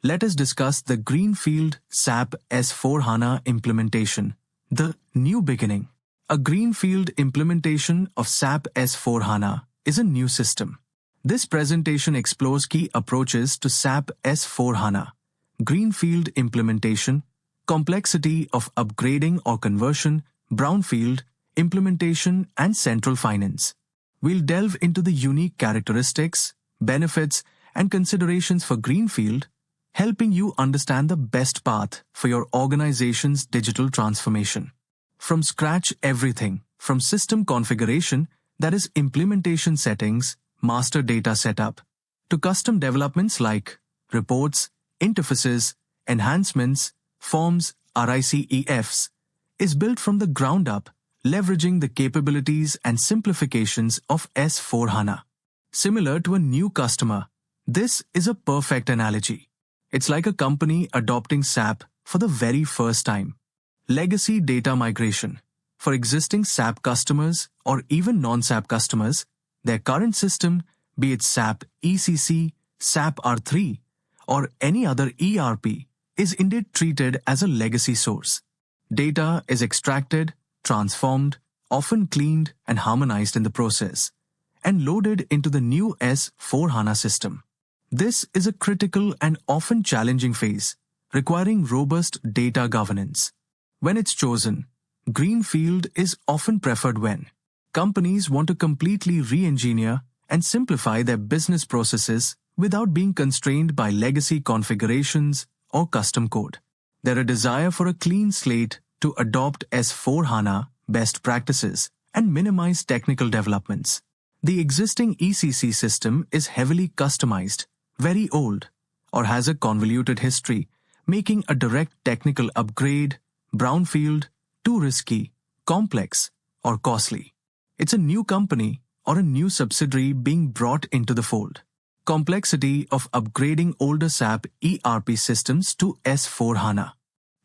let us discuss the Greenfield SAP S/4HANA implementation, the new beginning. A Greenfield implementation of SAP S/4HANA is a new system. This presentation explores key approaches to SAP S/4HANA, Greenfield implementation, complexity of upgrading or conversion, Brownfield implementation, and central finance. We'll delve into the unique characteristics, benefits, and considerations for Greenfield, helping you understand the best path for your organization's digital transformation. From scratch everything, from system configuration, that is implementation settings, master data setup, to custom developments like reports, interfaces, enhancements, forms, RICEFs, is built from the ground up, leveraging the capabilities and simplifications of S/4HANA. Similar to a new customer, this is a perfect analogy. It's like a company adopting SAP for the very first time. Legacy data migration. For existing SAP customers or even non-SAP customers, their current system, be it SAP ECC, SAP R3, or any other ERP, is indeed treated as a legacy source. Data is extracted, transformed, often cleaned and harmonized in the process, and loaded into the new S/4HANA system. This is a critical and often challenging phase, requiring robust data governance. When it's chosen, Greenfield is often preferred when companies want to completely re-engineer and simplify their business processes without being constrained by legacy configurations or custom code. There is a desire for a clean slate to adopt S/4HANA best practices and minimize technical developments. The existing ECC system is heavily customized, very old, or has a convoluted history, making a direct technical upgrade, brownfield, too risky, complex, or costly. It's a new company or a new subsidiary being brought into the fold. Complexity of upgrading older SAP ERP systems to S/4HANA.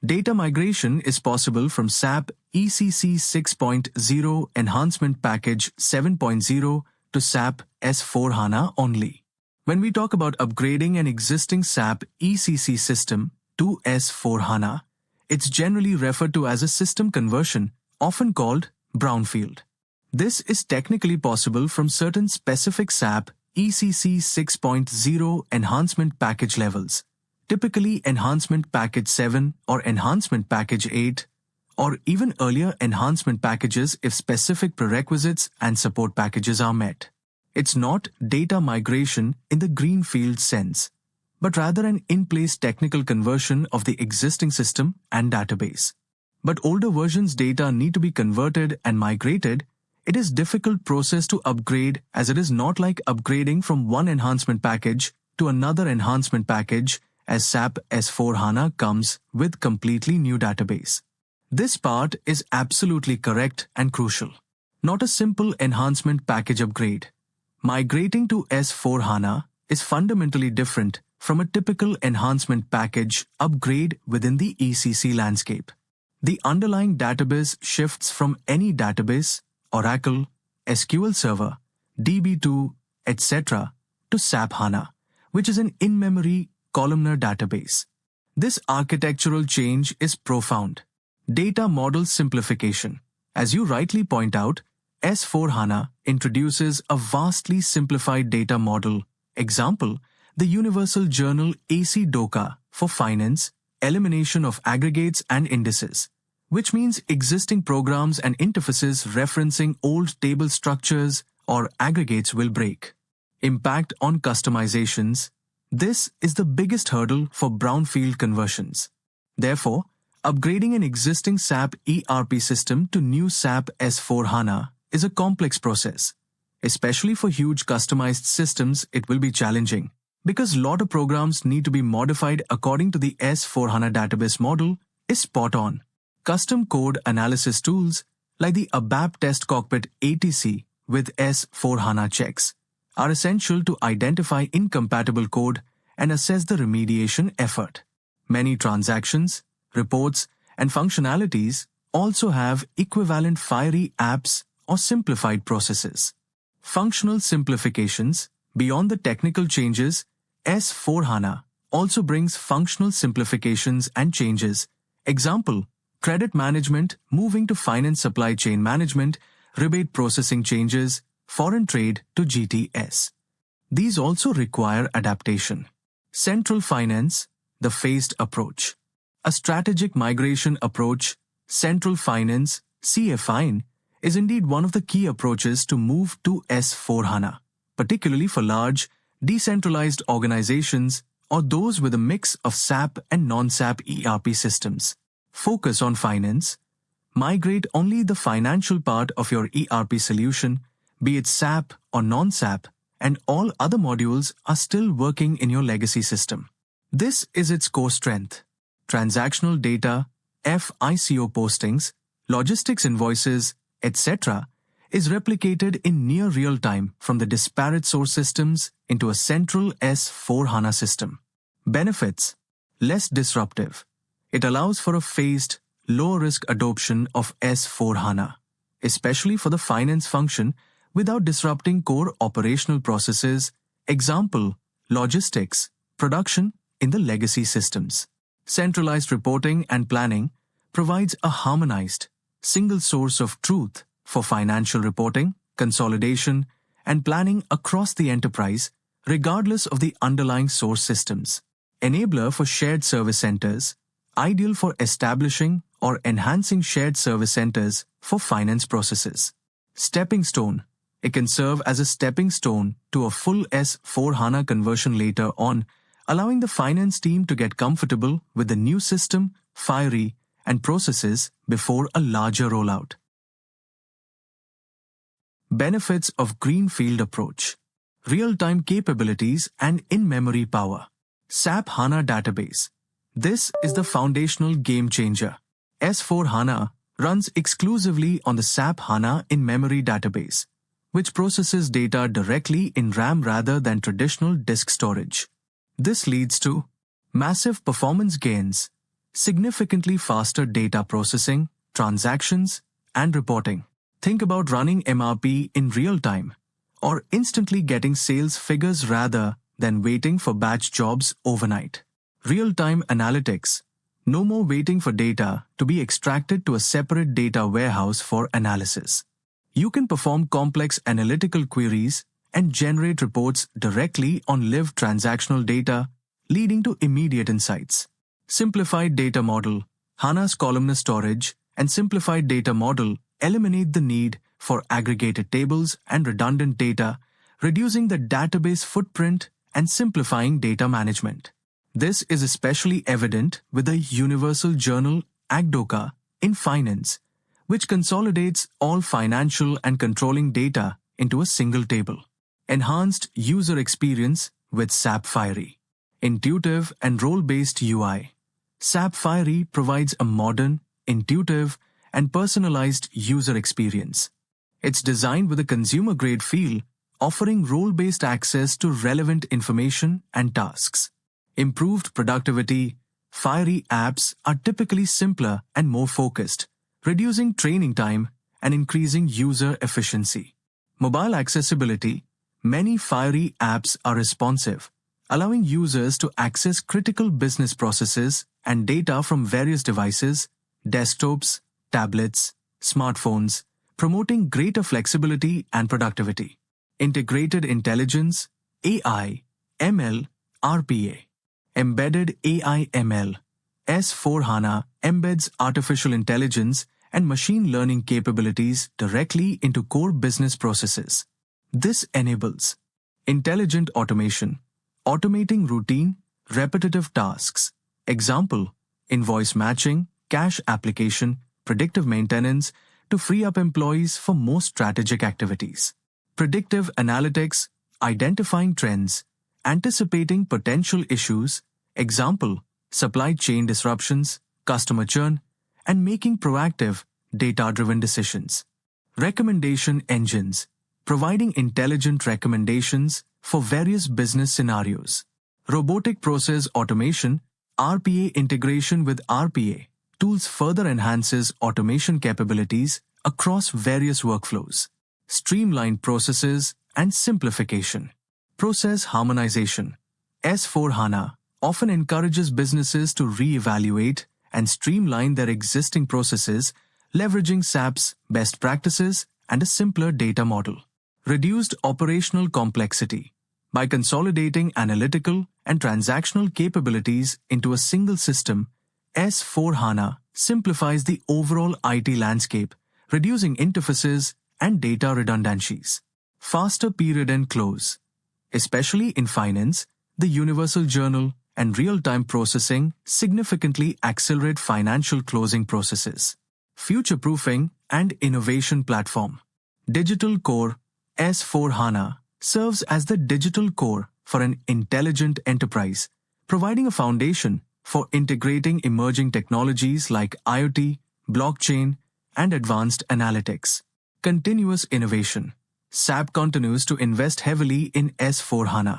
Data migration is possible from SAP ECC 6.0 Enhancement Package 7.0 to SAP S/4HANA only. When we talk about upgrading an existing SAP ECC system to S/4HANA, it's generally referred to as a system conversion, often called brownfield. This is technically possible from certain specific SAP ECC 6.0 enhancement package levels, typically Enhancement Package 7 or Enhancement Package 8, or even earlier enhancement packages if specific prerequisites and support packages are met. It's not data migration in the greenfield sense, but rather an in-place technical conversion of the existing system and database. But older versions' data need to be converted and migrated. It is a difficult process to upgrade, as it is not like upgrading from one enhancement package to another enhancement package, as SAP S/4HANA comes with completely new database. This part is absolutely correct and crucial. Not a simple enhancement package upgrade. Migrating to S/4HANA is fundamentally different from a typical enhancement package upgrade within the ECC landscape. The underlying database shifts from any database, Oracle, SQL Server, DB2, etc., to SAP HANA, which is an in-memory columnar database. This architectural change is profound. Data model simplification. As you rightly point out, S/4HANA introduces a vastly simplified data model. Example, the Universal Journal AC DOCA for finance, elimination of aggregates and indices, which means existing programs and interfaces referencing old table structures or aggregates will break. Impact on customizations. This is the biggest hurdle for brownfield conversions. Therefore, upgrading an existing SAP ERP system to new SAP S/4HANA is a complex process. Especially for huge customized systems, it will be challenging, because a lot of programs need to be modified according to the S/4HANA database model is spot on. Custom code analysis tools like the ABAP Test Cockpit ATC with S/4HANA checks are essential to identify incompatible code and assess the remediation effort. Many transactions, reports, and functionalities also have equivalent fiery apps or simplified processes. Functional simplifications. Beyond the technical changes, S/4HANA also brings functional simplifications and changes. Example, credit management moving to finance supply chain management, rebate processing changes, foreign trade to GTS. These also require adaptation. Central finance, the phased approach. A strategic migration approach, central finance, CFI, is indeed one of the key approaches to move to S/4HANA, particularly for large, decentralized organizations or those with a mix of SAP and non-SAP ERP systems. Focus on finance. Migrate only the financial part of your ERP solution, be it SAP or non-SAP, and all other modules are still working in your legacy system. This is its core strength. Transactional data, FICO postings, logistics invoices, etc. is replicated in near real time from the disparate source systems into a central S/4HANA system. Benefits: less disruptive. It allows for a phased, low-risk adoption of S/4HANA, especially for the finance function without disrupting core operational processes, example, logistics, production in the legacy systems. Centralized reporting and planning provides a harmonized, single source of truth for financial reporting, consolidation, and planning across the enterprise, regardless of the underlying source systems. Enabler for shared service centers, ideal for establishing or enhancing shared service centers for finance processes. Stepping stone, it can serve as a stepping stone to a full S/4HANA conversion later on, allowing the finance team to get comfortable with the new system, fiery, and processes before a larger rollout. Benefits of Greenfield approach. Real-time capabilities and in-memory power. SAP HANA database. This is the foundational game changer. S/4HANA runs exclusively on the SAP HANA in-memory database, which processes data directly in RAM rather than traditional disk storage. This leads to massive performance gains, significantly faster data processing, transactions, and reporting. Think about running MRP in real time, or instantly getting sales figures rather than waiting for batch jobs overnight. Real-time analytics. No more waiting for data to be extracted to a separate data warehouse for analysis. You can perform complex analytical queries and generate reports directly on live transactional data, leading to immediate insights. Simplified data model. HANA's columnar storage and simplified data model eliminate the need for aggregated tables and redundant data, reducing the database footprint and simplifying data management. This is especially evident with the Universal Journal (AGDOCA) in finance, which consolidates all financial and controlling data into a single table. Enhanced user experience with SAP Fiery. Intuitive and role-based UI. SAP Fiery provides a modern, intuitive, and personalized user experience. It's designed with a consumer-grade feel, offering role-based access to relevant information and tasks. Improved productivity. Fiery apps are typically simpler and more focused, reducing training time and increasing user efficiency. Mobile accessibility. Many Fiery apps are responsive, allowing users to access critical business processes and data from various devices, desktops, tablets, smartphones, promoting greater flexibility and productivity. Integrated intelligence, AI, ML, RPA. Embedded AI ML. S/4HANA embeds artificial intelligence and machine learning capabilities directly into core business processes. This enables intelligent automation, automating routine, repetitive tasks. Example, invoice matching, cash application, predictive maintenance to free up employees for more strategic activities. Predictive analytics, identifying trends, anticipating potential issues, example, supply chain disruptions, customer churn, and making proactive, data-driven decisions. Recommendation engines, providing intelligent recommendations for various business scenarios. Robotic process automation, RPA integration with RPA tools further enhances automation capabilities across various workflows. Streamlined processes and simplification. Process harmonization. S/4HANA often encourages businesses to re-evaluate and streamline their existing processes, leveraging SAP's best practices and a simpler data model. Reduced operational complexity. By consolidating analytical and transactional capabilities into a single system, S/4HANA simplifies the overall IT landscape, reducing interfaces and data redundancies. Faster period-end close. Especially in finance, the Universal Journal and real-time processing significantly accelerate financial closing processes. Future-proofing and innovation platform. Digital core. S/4HANA serves as the digital core for an intelligent enterprise, providing a foundation for integrating emerging technologies like IoT, blockchain, and advanced analytics. Continuous innovation. SAP continues to invest heavily in S/4HANA,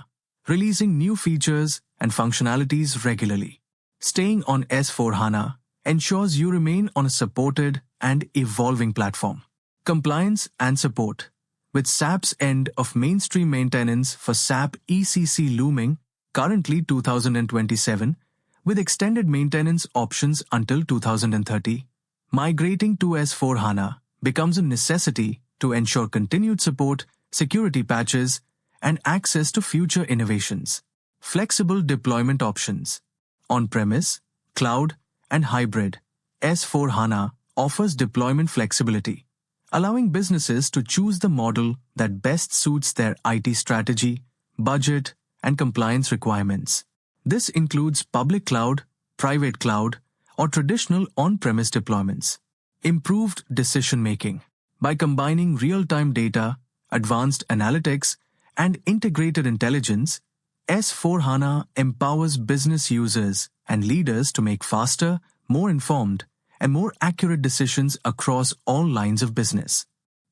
releasing new features and functionalities regularly. Staying on S/4HANA ensures you remain on a supported and evolving platform. Compliance and support. With SAP's end of mainstream maintenance for SAP ECC looming, currently 2027, with extended maintenance options until 2030, migrating to S/4HANA becomes a necessity to ensure continued support, security patches, and access to future innovations. Flexible deployment options. On-premise, cloud, and hybrid, S/4HANA offers deployment flexibility, allowing businesses to choose the model that best suits their IT strategy, budget, and compliance requirements. This includes public cloud, private cloud, or traditional on-premise deployments. Improved decision-making. By combining real-time data, advanced analytics, and integrated intelligence, S/4HANA empowers business users and leaders to make faster, more informed, and more accurate decisions across all lines of business.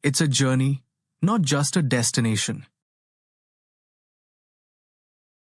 It's a journey, not just a destination.